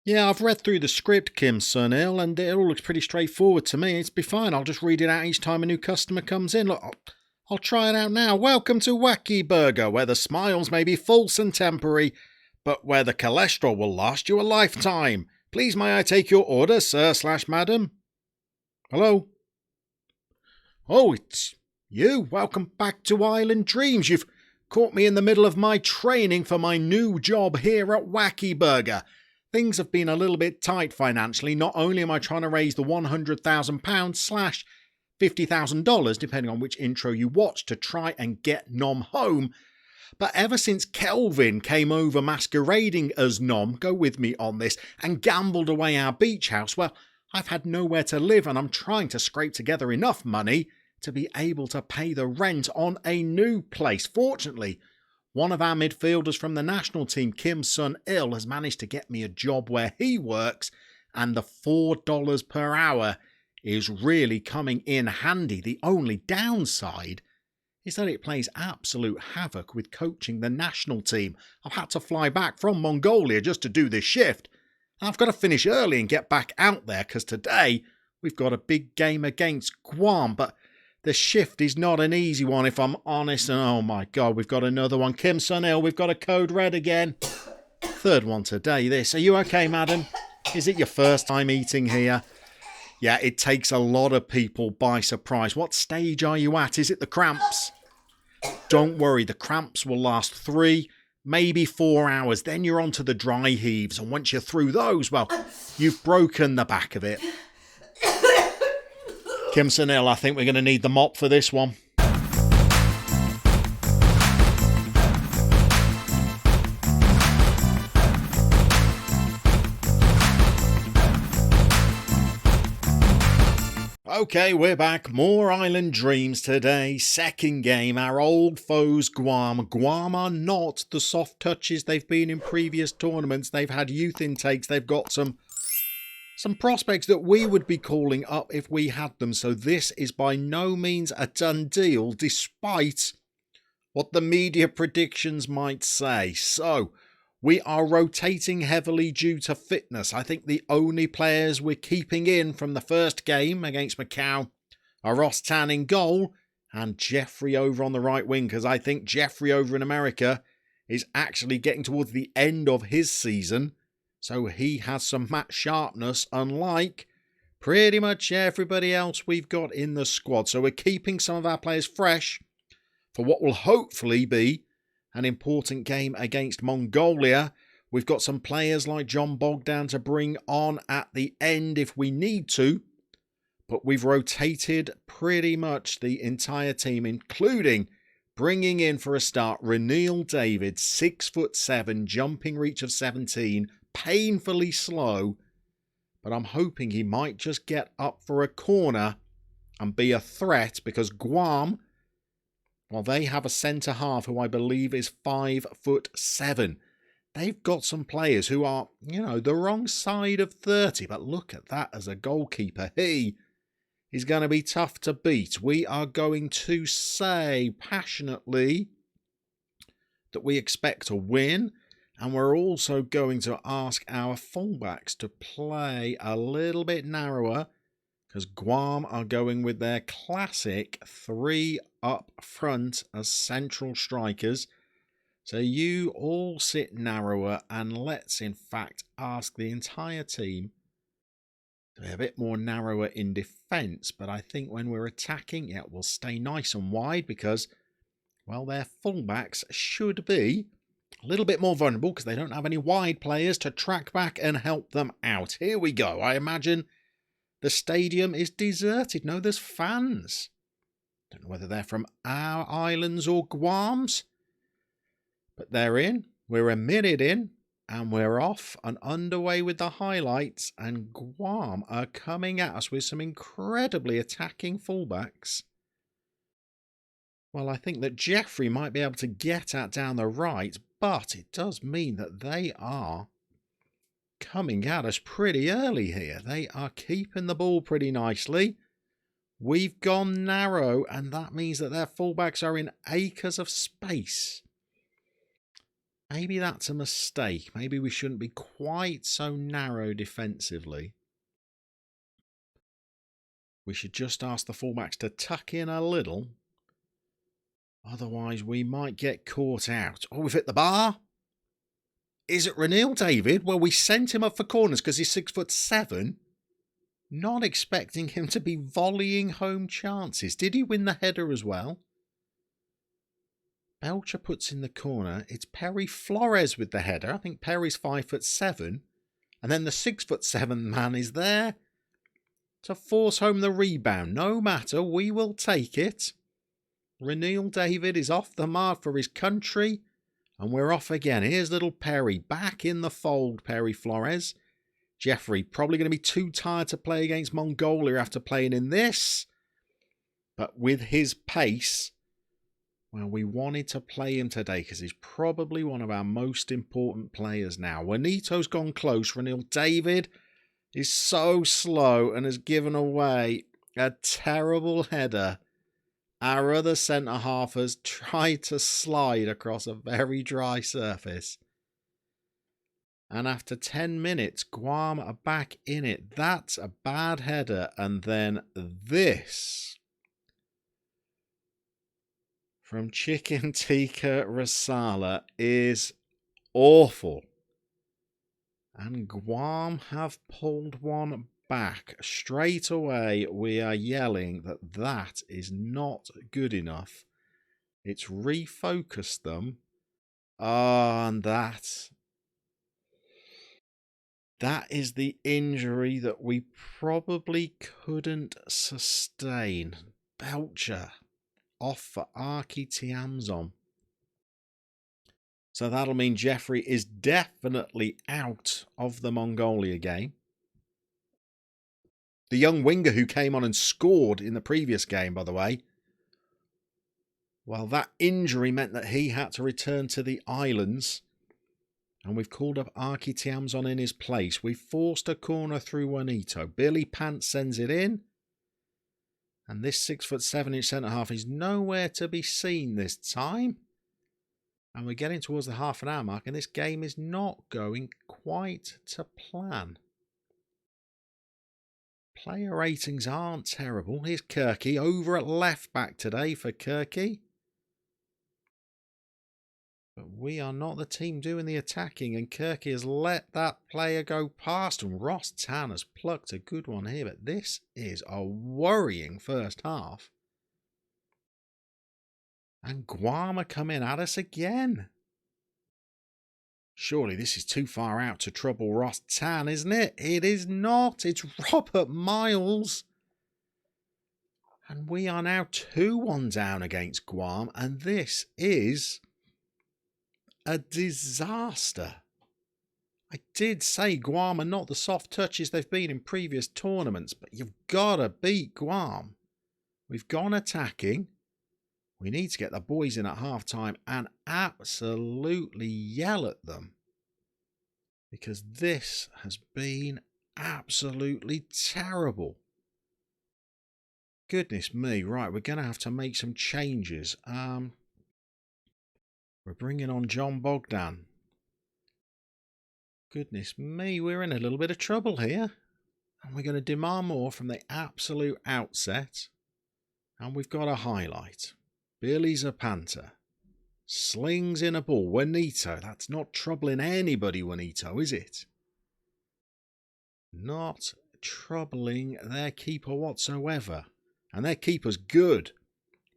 Yeah, I've read through the script, Kim Sunil, and it all looks pretty straightforward to me. It's be fine. I'll just read it out each time a new customer comes in. Look, I'll try it out now. Welcome to Wacky Burger, where the smiles may be false and temporary, but where the cholesterol will last you a lifetime. Please may I take your order, sir/madam? Hello? Oh, it's you. Welcome back to Island Dreams. You've caught me in the middle of my training for my new job here at Wacky Burger. Things have been a little bit tight financially. Not only am I trying to raise the £100,000 / $50,000, depending on which intro you watch, to try and get Nom home, but ever since Kelvin came over masquerading as Nom, go with me on this, and gambled away our beach house, well, I've had nowhere to live and I'm trying to scrape together enough money to be able to pay the rent on a new place. Fortunately, one of our midfielders from the national team, Kim Sun-il, has managed to get me a job where he works, and the $4 per hour is really coming in handy. The only downside is that it plays absolute havoc with coaching the national team. I've had to fly back from Mongolia just to do this shift. I've got to finish early and get back out there because today we've got a big game against Guam, but the shift is not an easy one, if I'm honest. And oh my God, we've got another one. Kim Sun-il, we've got a code red again. Third one today, this. Are you okay, madam? Is it your first time eating here? Yeah, it takes a lot of people by surprise. What stage are you at? Is it the cramps? Don't worry, the cramps will last 3, maybe 4 hours. Then you're on to the dry heaves. And once you're through those, well, you've broken the back of it. Kim Sun-il, I think we're going to need the mop for this one. Okay, we're back. More Island Dreams today. Second game, our old foes Guam. Guam are not the soft touches they've been in previous tournaments. They've had youth intakes. They've got some prospects that we would be calling up if we had them. So this is by no means a done deal, despite what the media predictions might say. So we are rotating heavily due to fitness. I think the only players we're keeping in from the first game against Macau are Ross Tan in goal and Jeffrey over on the right wing, because I think Jeffrey over in America is actually getting towards the end of his season. So he has some match sharpness, unlike pretty much everybody else we've got in the squad. So we're keeping some of our players fresh for what will hopefully be an important game against Mongolia. We've got some players like John Bogdan to bring on at the end if we need to. But we've rotated pretty much the entire team, including bringing in for a start Reneel David, 6'7", jumping reach of 17, painfully slow, but I'm hoping he might just get up for a corner and be a threat, because Guam, well, they have a centre half who I believe is 5'7". They've got some players who are, the wrong side of 30, but look at that as a goalkeeper. He is going to be tough to beat. We are going to say passionately that we expect to win. And we're also going to ask our fullbacks to play a little bit narrower, because Guam are going with their classic 3 up front as central strikers. So you all sit narrower, and let's in fact ask the entire team to be a bit more narrower in defence. But I think when we're attacking, yeah, we'll stay nice and wide, because, well, their fullbacks should be a little bit more vulnerable because they don't have any wide players to track back and help them out. Here we go. I imagine the stadium is deserted. No, there's fans. Don't know whether they're from our islands or Guam's, but they're in. We're a minute in and we're off and underway with the highlights, and Guam are coming at us with some incredibly attacking fullbacks. Well, I think that Jeffrey might be able to get at down the right, but it does mean that they are coming at us pretty early here. They are keeping the ball pretty nicely. We've gone narrow, and that means that their fullbacks are in acres of space. Maybe that's a mistake. Maybe we shouldn't be quite so narrow defensively. We should just ask the fullbacks to tuck in a little. Otherwise, we might get caught out. Oh, we've hit the bar. Is it Renil David? Well, we sent him up for corners because he's 6'7". Not expecting him to be volleying home chances. Did he win the header as well? Belcher puts in the corner. It's Perry Flores with the header. I think Perry's 5'7". And then the 6'7" man is there to force home the rebound. No matter, we will take it. Renil David is off the mark for his country. And we're off again. Here's little Perry. Back in the fold, Perry Flores. Jeffrey, probably going to be too tired to play against Mongolia after playing in this. But with his pace, well, we wanted to play him today because he's probably one of our most important players now. Juanito's gone close. Renil David is so slow and has given away a terrible header. Our other centre-half has tried to slide across a very dry surface. And after 10 minutes, Guam are back in it. That's a bad header. And then this from Chicken Tikka Rasala is awful. And Guam have pulled one back. Straight away, we are yelling that that is not good enough. It's refocused them. And that is the injury that we probably couldn't sustain. Belcher off for Arki Tiamzon. So that'll mean Jeffrey is definitely out of the Mongolia game. The young winger who came on and scored in the previous game, by the way, well, that injury meant that he had to return to the islands. And we've called up Arki Tiamzon in his place. We forced a corner through Juanito. Billy Pants sends it in. And this 6'7" centre-half is nowhere to be seen this time. And we're getting towards the half an hour mark, and this game is not going quite to plan. Player ratings aren't terrible. Here's Kirky over at left back today for Kirky. But we are not the team doing the attacking, and Kirky has let that player go past, and Ross Tan has plucked a good one here. But this is a worrying first half. And Guam are coming at us again. Surely this is too far out to trouble Ross Tan, isn't it? It is not. It's Robert Miles. And we are now 2-1 down against Guam, and this is a disaster. I did say Guam are not the soft touches they've been in previous tournaments, but you've got to beat Guam. We've gone attacking. We need to get the boys in at half-time and absolutely yell at them. Because this has been absolutely terrible. Goodness me. Right, we're going to have to make some changes. We're bringing on John Bogdan. Goodness me, we're in a little bit of trouble here. And we're going to demand more from the absolute outset. And we've got a highlight. Billy Zapanta slings in a ball. Juanito, that's not troubling anybody, Juanito, is it? Not troubling their keeper whatsoever. And their keeper's good.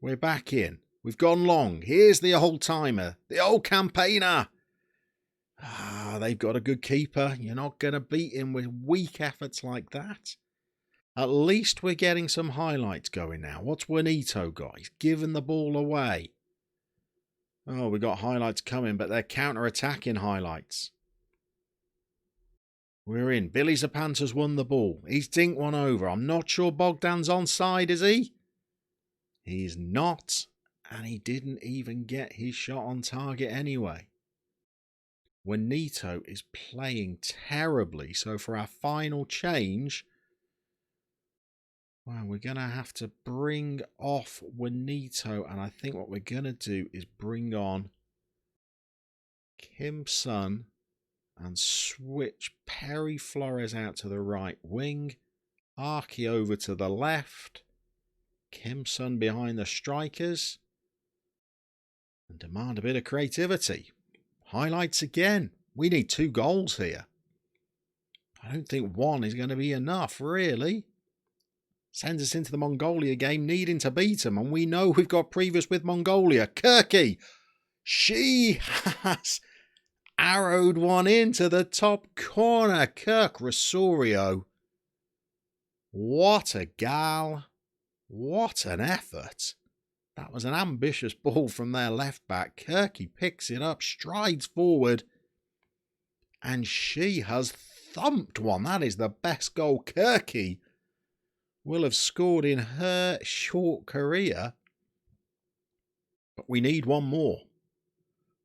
We're back in. We've gone long. Here's the old timer. The old campaigner. They've got a good keeper. You're not going to beat him with weak efforts like that. At least we're getting some highlights going now. What's Juanito got? He's given the ball away. Oh, we got highlights coming, but they're counter-attacking highlights. We're in. Billy Zapanta's won the ball. He's dinked one over. I'm not sure Bogdan's onside, is he? He's not. And he didn't even get his shot on target anyway. Juanito is playing terribly. So for our final change, well, we're going to have to bring off Juanito. And I think what we're going to do is bring on Kim Sun, and switch Perry Flores out to the right wing. Archie over to the left. Kim Sun behind the strikers. And demand a bit of creativity. Highlights again. We need 2 goals here. I don't think 1 is going to be enough, really. Sends us into the Mongolia game needing to beat them. And we know we've got previous with Mongolia. Kirky. She has arrowed one into the top corner. Kirk Rosario. What a gal. What an effort. That was an ambitious ball from their left back. Kirky picks it up, strides forward. And she has thumped one. That is the best goal Kirky will have scored in her short career. But we need one more.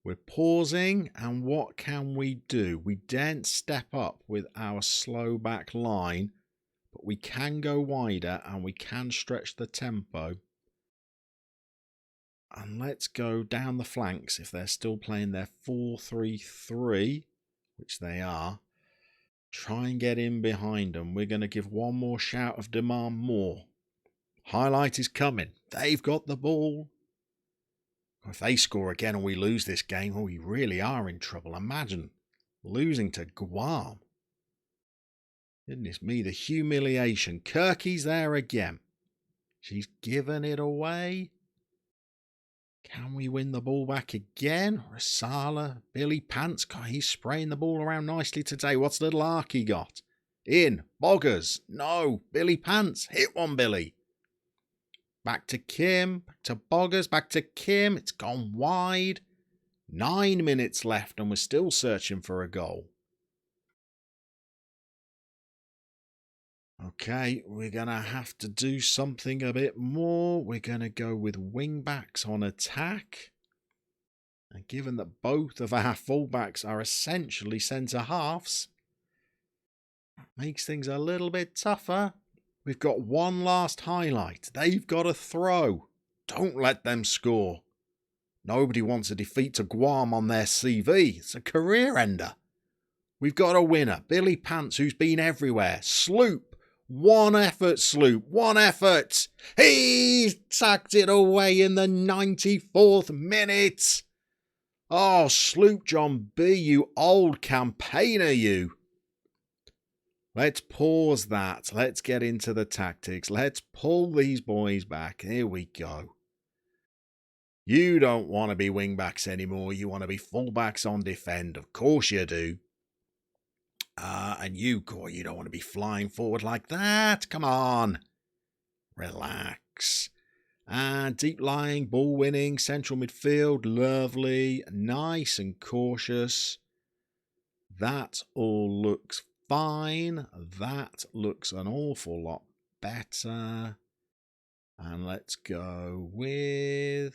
We're pausing, and what can we do? We daren't step up with our slow back line, but we can go wider and we can stretch the tempo. And let's go down the flanks if they're still playing their 4-3-3, which they are. Try and get in behind them. We're going to give one more shout of demand more. Highlight is coming. They've got the ball. If they score again and we lose this game, we really are in trouble. Imagine losing to Guam. Goodness me, the humiliation. Kirky's there again. She's given it away. Can we win the ball back again? Rasala, Billy Pants. God, he's spraying the ball around nicely today. What's little Arky got? In. Boggers. No. Billy Pants. Hit one, Billy. Back to Kim. Back to Boggers. Back to Kim. It's gone wide. 9 minutes left and we're still searching for a goal. Okay, we're going to have to do something a bit more. We're going to go with wing-backs on attack. And given that both of our full-backs are essentially centre-halves, that makes things a little bit tougher. We've got one last highlight. They've got a throw. Don't let them score. Nobody wants a defeat to Guam on their CV. It's a career ender. We've got a winner. Billy Pants, who's been everywhere. Sloop. One effort, Sloop. One effort. He's tucked it away in the 94th minute. Oh, Sloop John B., you old campaigner, you. Let's pause that. Let's get into the tactics. Let's pull these boys back. Here we go. You don't want to be wing-backs anymore. You want to be full-backs on defend. Of course you do. And you don't want to be flying forward like that. Come on. Relax. Deep lying, ball winning, central midfield. Lovely. Nice and cautious. That all looks fine. That looks an awful lot better. And let's go with...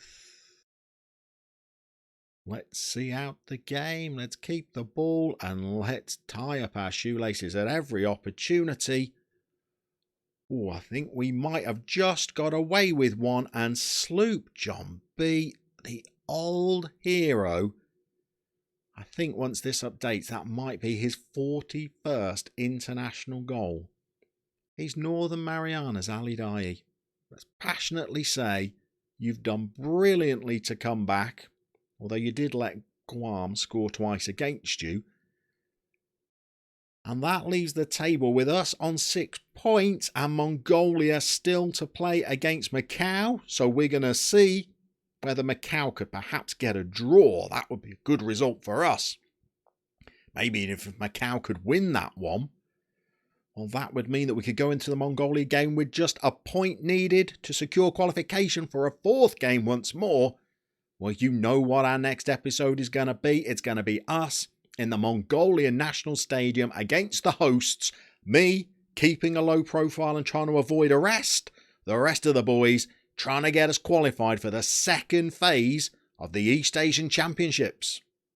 Let's see out the game. Let's keep the ball and let's tie up our shoelaces at every opportunity. Oh, I think we might have just got away with one. And Sloop John B., the old hero. I think once this updates, that might be his 41st international goal. He's Northern Mariana's Ali Dai. Let's passionately say you've done brilliantly to come back. Although you did let Guam score twice against you. And that leaves the table with us on 6 points and Mongolia still to play against Macau. So we're going to see whether Macau could perhaps get a draw. That would be a good result for us. Maybe if Macau could win that one, well, that would mean that we could go into the Mongolia game with just a point needed to secure qualification for a 4th game once more. Well, you know what our next episode is going to be. It's going to be us in the Mongolian National Stadium against the hosts. Me keeping a low profile and trying to avoid arrest. The rest of the boys trying to get us qualified for the 2nd phase of the East Asian Championships.